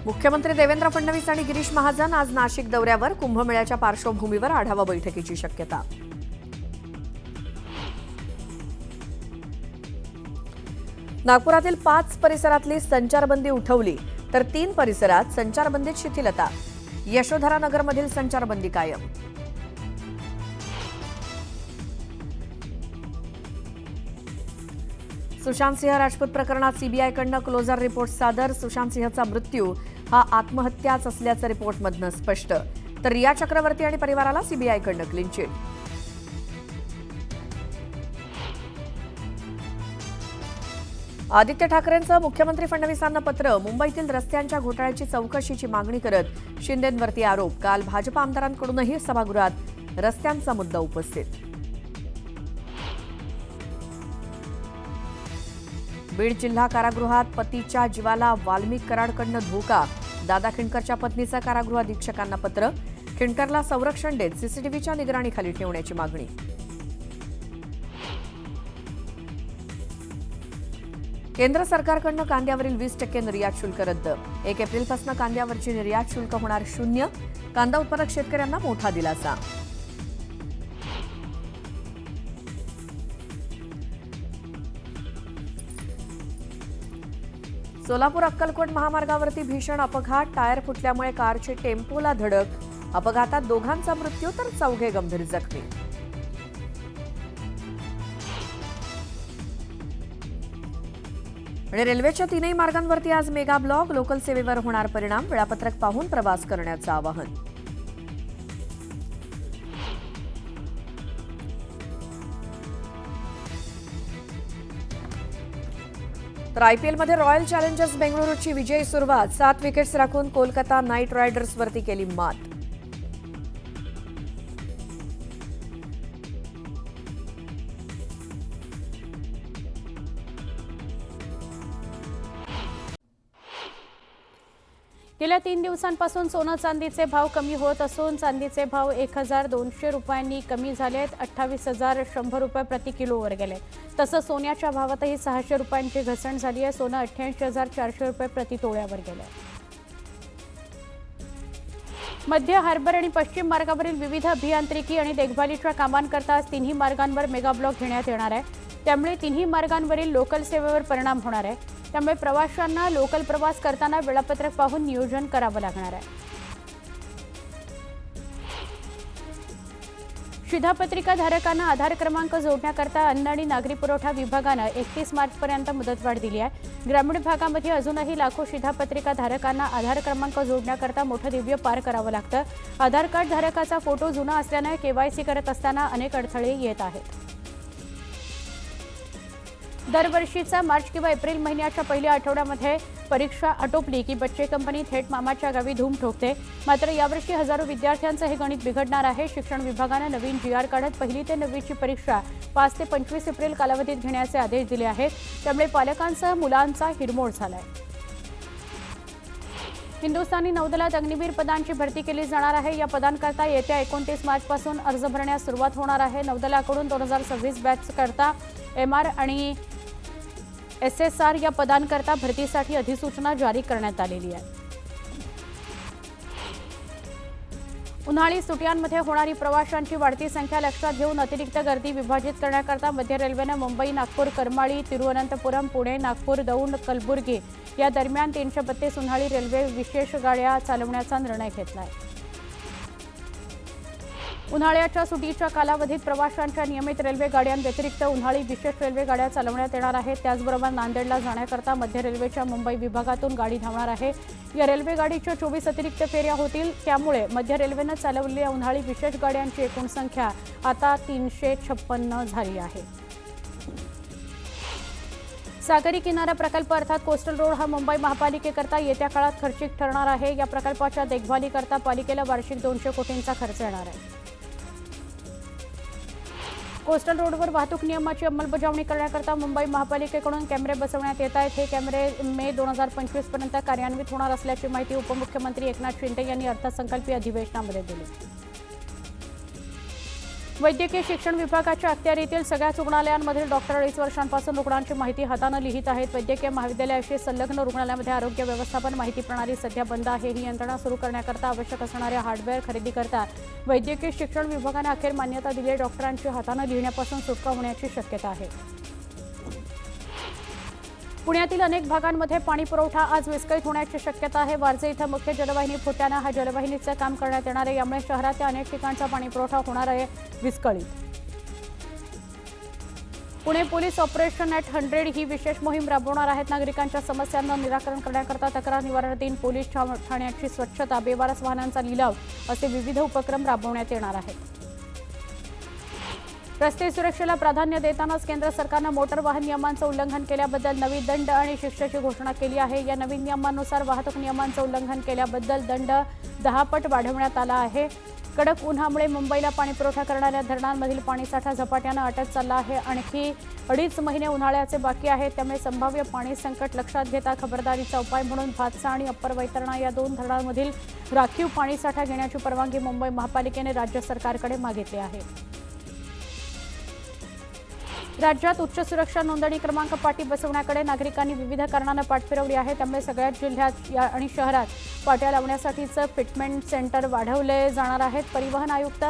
मुख्यमंत्री देवेंद्र फडणवीस आणि गिरीश महाजन आज नाशिक दौऱ्यावर. कुंभमेळ्याच्या पार्श्वभूमीवर आढावा बैठकीची शक्यता. नागपुरातील 5 परिसरातली संचारबंदी उठवली तर 3 परिसरात संचारबंदीत शिथिलता. यशोधरा नगरमधील संचारबंदी कायम. सुशांत सिंह राजपूत प्रकरणात सीबीआयकडून क्लोजर रिपोर्ट सादर. सुशांत सिंहचा मृत्यू हा आत्महत्याच असल्याचं रिपोर्टमधनं स्पष्ट. तर रिया चक्रवर्ती आणि परिवाराला सीबीआयकडून क्लीन चिट. आदित्य ठाकरेंचं मुख्यमंत्री फडणवीसांना पत्र. मुंबईतील रस्त्यांच्या घोटाळ्याची चौकशीची मागणी करत शिंदेंवरती आरोप. काल भाजप आमदारांकडूनही सभागृहात रस्त्यांचा मुद्दा उपस्थित. बीड जिल्हा कारागृहात पतीच्या जीवाला वाल्मिक कराडकडून धोका. दादा खिंडकरच्या पत्नीचं कारागृह अधीक्षकांना पत्र. खिंडकरला संरक्षण देत सीसीटीव्हीच्या निगराणीखाली ठेवण्याची मागणी. केंद्र सरकारकडून कांद्यावरील 20% निर्यात शुल्क रद्द. 1 एप्रिलपासून कांद्यावरची निर्यात शुल्क होणार 0. कांदा उत्पादक शेतकऱ्यांना मोठा दिलासा. सोलापूर अक्कलकोट महामार्गावरती भीषण अपघात. टायर फुटल्यामुळे कारची टेम्पोला धडक. अपघातात 2घांचा मृत्यू तर 4 गंभीर जखमी. आणि रेल्वेच्या 3ही मार्गांवरती आज मेगा ब्लॉक. लोकल सेवेवर होणार परिणाम. वेळापत्रक पाहून प्रवास करण्याचं आवाहन. तर आयपीएलमध्ये रॉयल चॅलेंजर्स बेंगळुरूची विजयी सुरुवात. 7 विकेट्स राखून कोलकाता नाईट रायडर्सवरती केली मात. गेल्या 3 दिवसांपासून सोनं चांदीचे भाव कमी होत असून चांदीचे भाव 1200 रुपयांनी कमी झालेत. 28,100 रुपये प्रति किलोवर गेले. तसंच सोन्याच्या भावातही 600 रुपयांची घसरण झाली आहे. सोनं 88,400 रुपये प्रति तोळ्यावर गेले. मध्य हार्बर आणि पश्चिम मार्गावरील विविध अभियांत्रिकी आणि देखभालीच्या कामांकरता आज 3ही मार्गांवर मेगा ब्लॉक घेण्यात येणार आहे. त्यामुळे 3ही मार्गांवरील लोकल सेवेवर परिणाम होणार आहे. त्यामुळे प्रवाशांना लोकल प्रवास करताना वेळापत्रक पाहून नियोजन करावं लागणार आहे. शिधापत्रिका धारकांना आधार क्रमांक जोडण्याकरता अन्न आणि नागरी पुरवठा विभागानं 31 मार्चपर्यंत मुदतवाढ दिली आहे. ग्रामीण भागामध्ये अजूनही लाखो शिधापत्रिका धारकांना आधार क्रमांक जोडण्याकरता मोठं दिव्य पार करावं लागतं. आधार कार्ड धारकाचा फोटो जुना असल्यानं केवायसी करत असताना अनेक अडथळे येत आहेत. दरवर्षीचा मार्च किंवा एप्रिल महिन्याच्या पहिल्या आठवड्यामध्ये परीक्षा आटोपली की बच्चे कंपनी थेट मामाच्या गावी धूम ठोकते. मात्र यावर्षी हजारो विद्यार्थ्यांचं हे गणित बिघडणार आहे. शिक्षण विभागानं नवीन GR काढत 1ली ते 9वीची परीक्षा 5 ते 25 एप्रिल कालावधीत घेण्याचे आदेश दिले आहेत. त्यामुळे पालकांसह मुलांचा हिरमोड झालाय. हिंदुस्थानी नौदलात अग्निवीर पदांची भरती केली जाणार आहे. या पदांकरता येत्या 29 मार्चपासून अर्ज भरण्यास सुरुवात होणार आहे. नौदलाकडून 2026 बॅच करता MR आणि SSR या पदांकरता भरतीसाठी अधिसूचना जारी करण्यात आलेली आहे. उन्हाळी सुट्ट्यांमध्ये होणारी प्रवाशांची वाढती संख्या लक्षात घेऊन अतिरिक्त गर्दी विभाजित करण्याकरता मध्य रेल्वेनं मुंबई, नागपूर, करमाळी, तिरुवनंतपुरम, पुणे, नागपूर, दौंड, कलबुर्गी या दरम्यान 332 उन्हाळी रेल्वे विशेष गाड्या चालवण्याचा निर्णय घेतला आहे. उन्हाळ्याच्या सुट्टीच्या कालावधीत प्रवाशांच्या नियमित रेल्वे गाड्यांव्यतिरिक्त उन्हाळी विशेष रेल्वे गाड्या चालवण्यात येणार आहेत. त्याचबरोबर नांदेडला जाण्याकरता मध्य रेल्वेच्या मुंबई विभागातून गाडी धावणार आहे. या रेल्वे गाडीच्या 24 अतिरिक्त फेऱ्या होतील. त्यामुळे मध्य रेल्वेनं चालवलेल्या उन्हाळी विशेष गाड्यांची एकूण संख्या आता 356 झाली आहे. सागरी किनारा प्रकल्प अर्थात कोस्टल रोड हा मुंबई महापालिकेकरता येत्या काळात खर्चिक ठरणार आहे. या प्रकल्पाच्या देखभालीकरता पालिकेला वार्षिक 200 कोटींचा खर्च येणार आहे. कोस्टल रोडवर वाहतूक नियमाची अंमलबजावणी करण्याकरता मुंबई महापालिकेकडून कॅमेरे बसवण्यात येत आहेत. हे कॅमेरे मे 2025 पर्यंत कार्यान्वित होणार असल्याची माहिती उपमुख्यमंत्री एकनाथ शिंदे यांनी अर्थसंकल्पीय अधिवेशनामध्ये दिली. वैद्यकीय शिक्षण विभागाच्या अखत्यारीतील सगळ्याच रुग्णालयांमधील डॉक्टर 2.5 वर्षांपासून रुग्णांची माहिती हाताने लिहित आहेत. वैद्यकीय महाविद्यालयाशी संलग्न रुग्णालयामध्ये आरोग्य व्यवस्थापन माहिती प्रणाली सध्या बंद आहे. ही यंत्रणा सुरू करण्याकरता आवश्यक असणाऱ्या हार्डवेअर खरेदी करता वैद्यकीय शिक्षण विभागाने अखेर मान्यता दिली आहे. डॉक्टरांची हाताने लिहिण्यापासून सुटका होण्याची शक्यता आहे. पुण्यातील अनेक भागांमध्ये पाणी पुरवठा आज विस्कळीत होण्याची शक्यता आहे. वारजे इथं मुख्य जलवाहिनी फुटल्यानं हा जलवाहिनीचं काम करण्यात येणार आहे. यामुळे शहराच्या अनेक ठिकाणचा पाणी पुरवठा होणार आहे विस्कळीत. पुणे पोलीस ऑपरेशन ॲट 100 ही विशेष मोहीम राबवणार आहेत. नागरिकांच्या समस्यांना निराकरण करण्याकरता तक्रार निवारण दिन, पोलीस ठाण्याची स्वच्छता, बेवारस वाहनांचा लिलाव असे विविध उपक्रम राबवण्यात येणार आहेत. रस्ते सुरक्षेला प्राधान्य देतानाच केंद्र सरकारनं मोटार वाहन नियमांचं उल्लंघन केल्याबद्दल नवी दंड आणि शिक्षेची घोषणा केली आहे. या नवीन नियमांनुसार वाहतूक नियमांचं उल्लंघन केल्याबद्दल दंड 10 पट वाढवण्यात आला आहे. कडक उन्हामुळे मुंबईला पाणीपुरवठा करणाऱ्या धरणांमधील पाणीसाठा झपाट्यानं आटत चालला आहे. आणखी 2.5 महिने उन्हाळ्याचे बाकी आहेत. त्यामुळे संभाव्य पाणी संकट लक्षात घेता खबरदारीचा उपाय म्हणून भातसा आणि अप्पर वैतरणा या 2 धरणांमधील राखीव पाणीसाठा घेण्याची परवानगी मुंबई महापालिकेने राज्य सरकारकडे मागितली आहे. राज्यात उच्च सुरक्षा नोंदणी क्रमांक पाटी बसवण्याकडे नागरिकांनी विविध कारणानं पाठ फिरवली आहे. त्यामुळे सगळ्याच जिल्ह्यात आणि शहरात पाट्या लावण्यासाठीचं फिटमेंट सेंटर वाढवले जाणार आहेत. परिवहन आयुक्त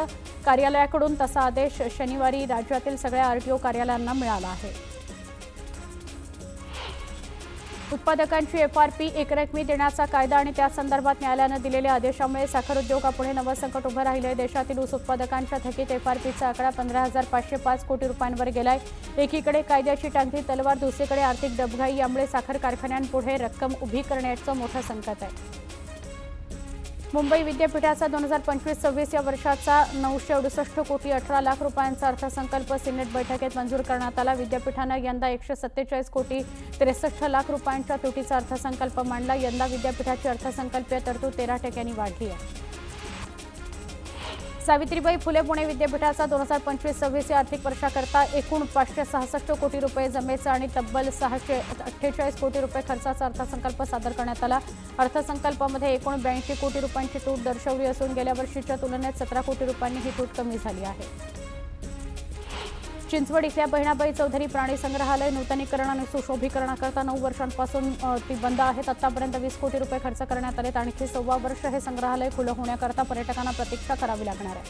कार्यालयाकडून तसा आदेश शनिवारी राज्यातील सगळ्या RTO कार्यालयांना मिळाला आहे. उत्पादकांची FRP एकरकमी देण्याचा कायदा आणि त्या संदर्भात न्यायालयानं दिलेल्या आदेशामुळे साखर उद्योगापुढे नवं संकट उभं राहिलं आहे. देशातील ऊस उत्पादकांच्या थकीत FRPचा आकडा 15,505 कोटी रुपयांवर गेलाय. एकीकडे कायद्याची टांगती तलवार, दुसरीकडे आर्थिक डबघाई. यामुळे साखर कारखान्यांपुढे रक्कम उभी करण्याचं मोठं संकट आहे. मुंबई विद्यापीठाचा 2025-26 या वर्षाचा 968 कोटी 18 लाख रुपयांचा अर्थसंकल्प सिनेट बैठकीत मंजूर करण्यात आला. विद्यापीठानं यंदा 147 कोटी 63 लाख रुपयांच्या तुटीचा अर्थसंकल्प मांडला. यंदा विद्यापीठाची अर्थसंकल्पीय तरतूद 13% वाढली आहे. सावित्रीबाई फुले पुणे विद्यापीठाचा 2025-26 या आर्थिक वर्षाकरता एकूण 566 कोटी रुपये जमेचा आणि तब्बल 648 कोटी रुपये खर्चाचा अर्थसंकल्प सादर करण्यात आला. अर्थसंकल्पामध्ये एकूण 82 कोटी रुपयांची तूट दर्शवली असून गेल्या वर्षीच्या तुलनेत 17 कोटी रुपयांनी ही तूट कमी झाली आहे. चिंचवड इथल्या बहिणाबाई चौधरी प्राणी संग्रहालय नूतनीकरण आणि सुशोभीकरणाकरता 9 वर्षांपासून ती बंद आहेत. आतापर्यंत 20 कोटी रुपये खर्च करण्यात आलेत. आणखी 1.25 वर्ष हे संग्रहालय खुलं होण्याकरता पर्यटकांना प्रतीक्षा करावी लागणार आहे.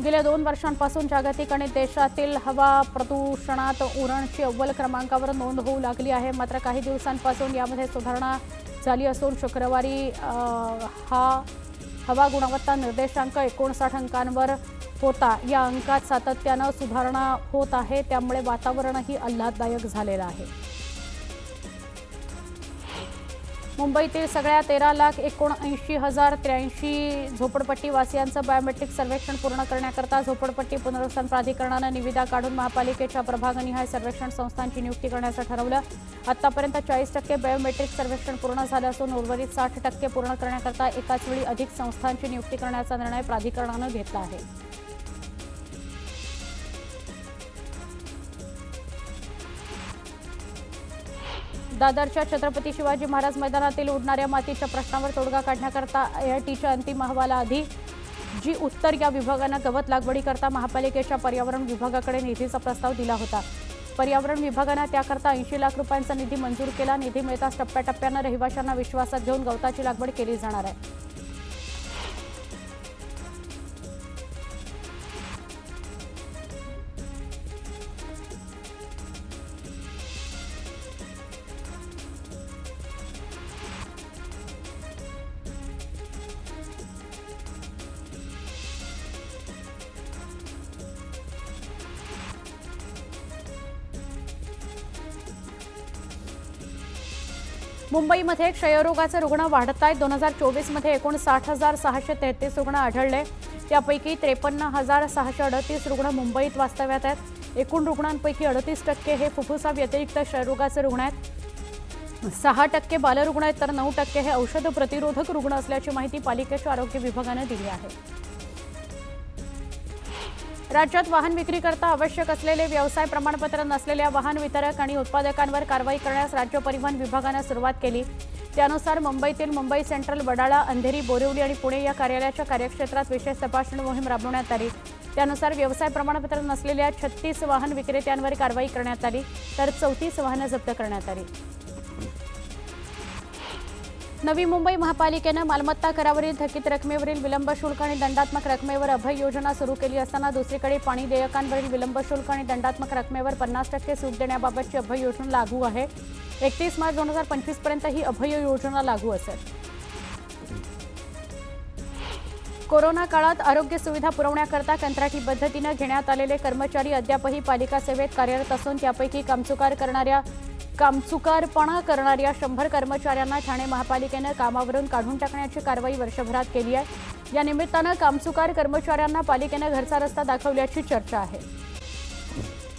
गेल्या 2 वर्षांपासून जागतिक आणि देशातील हवा प्रदूषणात उरणची अव्वल क्रमांकावर नोंद होऊ लागली आहे. मात्र काही दिवसांपासून यामध्ये सुधारणा झाली असून शुक्रवारी हा हवा गुणवत्ता निर्देशांक 59 अंकांवर होता. या अंकात सातत्यानं सुधारणा होत आहे. त्यामुळे वातावरणही आल्हाददायक झालेलं आहे. मुंबईतील सगळ्या 13,79,083 झोपडपट्टीवासियांचं बायोमेट्रिक सर्वेक्षण पूर्ण करण्याकरता झोपडपट्टी पुनर्वसन प्राधिकरणानं निविदा काढून महापालिकेच्या प्रभागनिहाय सर्वेक्षण संस्थांची नियुक्ती करण्याचं ठरवलं. आतापर्यंत 40% बायोमेट्रिक सर्वेक्षण पूर्ण झालं असून उर्वरित 60% पूर्ण करण्याकरता एकाच वेळी अधिक संस्थांची नियुक्ती करण्याचा निर्णय प्राधिकरणानं घेतला आहे. दादरच्या छत्रपती शिवाजी महाराज मैदानातील उडणाऱ्या मातीच्या प्रश्नावर तोडगा काढण्याकरता AITच्या अंतिम अहवालाआधी जी उत्तर या विभागानं गवत लागवडीकरता महापालिकेच्या पर्यावरण विभागाकडे निधीचा प्रस्ताव दिला होता. पर्यावरण विभागानं त्याकरता 80 लाख रुपयांचा निधी मंजूर केला. निधी मिळताच टप्प्याटप्प्यानं रहिवाशांना विश्वासात घेऊन गवताची लागवड केली जाणार आहे. मुंबईमध्ये क्षयरोगाचे रुग्ण वाढत आहेत. 2024मध्ये एकूण 60,633 रुग्ण आढळले. त्यापैकी 53,638 रुग्ण मुंबईत वास्तव्यात आहेत. एकूण रुग्णांपैकी 38% हे फुफ्फुसाव्यतिरिक्त क्षयरोगाचे रुग्ण आहेत. 6% बालरुग्ण आहेत तर 9% हे औषध प्रतिरोधक रुग्ण असल्याची माहिती पालिकेच्या आरोग्य विभागाने दिली आहे. राज्यात वाहन विक्रीकरता आवश्यक असलेले व्यवसाय प्रमाणपत्र नसलेल्या वाहन वितरक आणि उत्पादकांवर कारवाई करण्यास राज्य परिवहन विभागाने सुरुवात केली. त्यानुसार मुंबईतील मुंबई सेंट्रल, वडाळा, अंधेरी, बोरिवली आणि पुणे या कार्यालयाच्या कार्यक्षेत्रात विशेष तपासणी मोहीम राबवण्यात आली. त्यानुसार व्यवसाय प्रमाणपत्र नसलेल्या 36 वाहन विक्रेत्यांवर कारवाई करण्यात आली, तर 34 वाहनं जप्त करण्यात आली. नवी मुंबई महापालिकेनं मालमत्ता करावरील थकीत रकमेवरील विलंब शुल्क आणि दंडात्मक रकमेवर अभय योजना सुरू केली असताना दुसरीकडे पाणी देयकांवरील विलंब शुल्क आणि दंडात्मक रकमेवर 50% सूट देण्याबाबतची अभय योजना लागू आहे. 31 मार्च 2025 पर्यंत ही अभय योजना लागू असेल. कोरोना काळात आरोग्य सुविधा पुरवण्याकरता कंत्राटी पद्धतीनं घेण्यात आलेले कर्मचारी अद्यापही पालिका सेवेत कार्यरत असून त्यापैकी कामचुकारपणा करणाऱ्या 100 कर्मचाऱ्यांना ठाणे महापालिकेनं कामावरून काढून टाकण्याची कारवाई वर्षभरात केली आहे. या निमित्तानं कामचुकार कर्मचाऱ्यांना पालिकेनं घरचा रस्ता दाखवल्याची चर्चा आहे.